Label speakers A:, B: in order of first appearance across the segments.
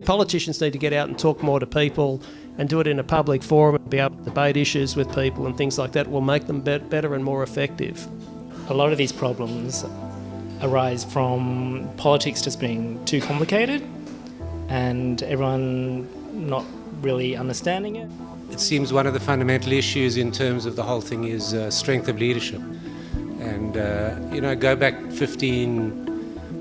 A: Politicians need to get out and talk more to people and do it in a public forum, be able to debate issues with people and things like that will make them better and more effective.
B: A lot of these problems arise from politics just being too complicated and everyone not really understanding it.
C: It seems one of the fundamental issues in terms of the whole thing is strength of leadership. And, go back 10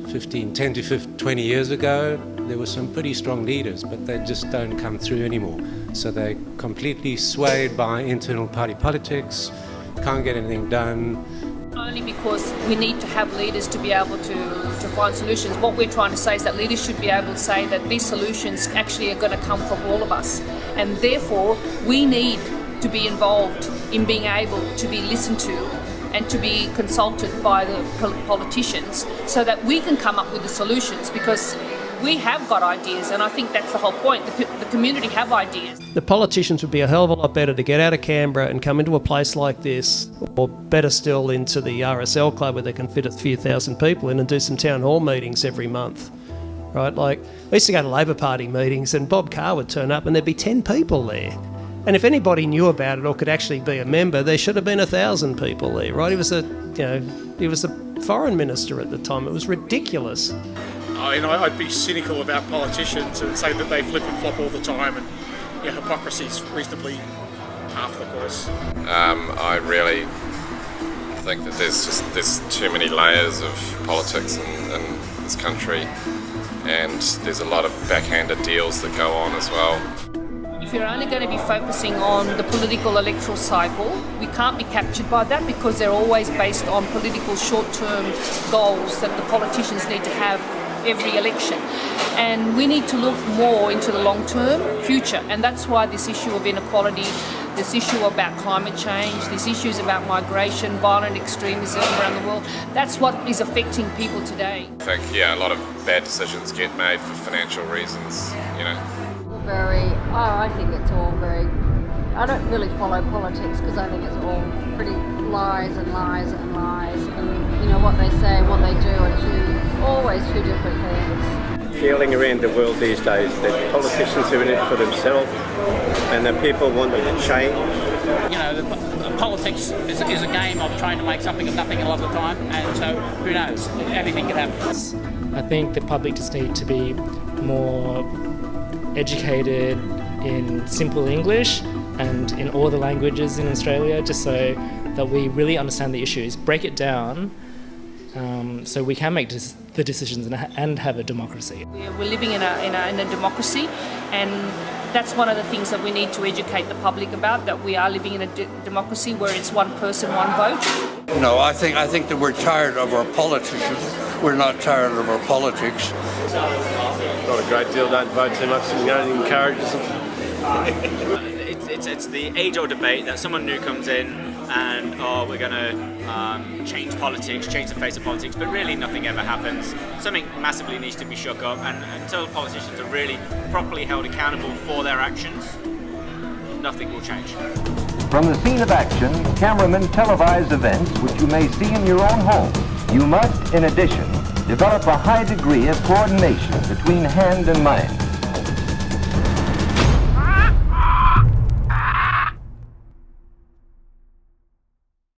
C: to 20 years ago, there were some pretty strong leaders, but they just don't come through anymore. So they're completely swayed by internal party politics, can't get anything done.
D: Only because we need to have leaders to be able to find solutions. What we're trying to say is that leaders should be able to say that these solutions actually are going to come from all of us. And therefore, we need to be involved in being able to be listened to and to be consulted by the politicians so that we can come up with the solutions, because we have got ideas, and I think that's the whole point. The community have ideas.
A: The politicians would be a hell of a lot better to get out of Canberra and come into a place like this, or better still into the RSL club where they can fit a few thousand people in and do some town hall meetings every month. Right? Like, I used to go to Labor Party meetings and Bob Carr would turn up and there'd be 10 people there. And if anybody knew about it or could actually be a member, there should have been 1,000 people there, right? He was a foreign minister at the time. It was ridiculous.
E: I'd be cynical about politicians and say that they flip and flop all the time, and hypocrisy's reasonably half the course.
F: I really think that there's too many layers of politics in this country, and there's a lot of backhanded deals that go on as well.
D: If you're only going to be focusing on the political electoral cycle, we can't be captured by that, because they're always based on political short-term goals that the politicians need to have every election. And we need to look more into the long-term future, and that's why this issue of inequality, this issue about climate change, these issues about migration, violent extremism around the world, that's what is affecting people today.
F: I think, a lot of bad decisions get made for financial reasons,
G: I think it's all very, I don't really follow politics because I think it's all pretty lies and lies and lies, and what they say and what they do are always two different things.
H: Feeling around the world these days that politicians are in it for themselves and that people want them to change.
I: Politics is a game of trying to make something of nothing a lot of the time, and so who knows, anything can happen.
B: I think the public just need to be more educated in simple English and in all the languages in Australia, just so that we really understand the issues, break it down, so we can make the decisions and have a democracy.
D: We're living in a democracy, and that's one of the things that we need to educate the public about, that we are living in a democracy where it's one person, one vote.
J: No, I think that we're tired of our politicians. We're not tired of our politics.
H: Not a great deal, don't vote too much, and it encourages them.
K: It's the age-old debate that someone new comes in and, we're going to change politics, change the face of politics, but really nothing ever happens. Something massively needs to be shook up, and until politicians are really properly held accountable for their actions, nothing will change.
L: From the scene of action, cameramen televise events which you may see in your own home. You must, in addition, develop a high degree of coordination between hand and mind.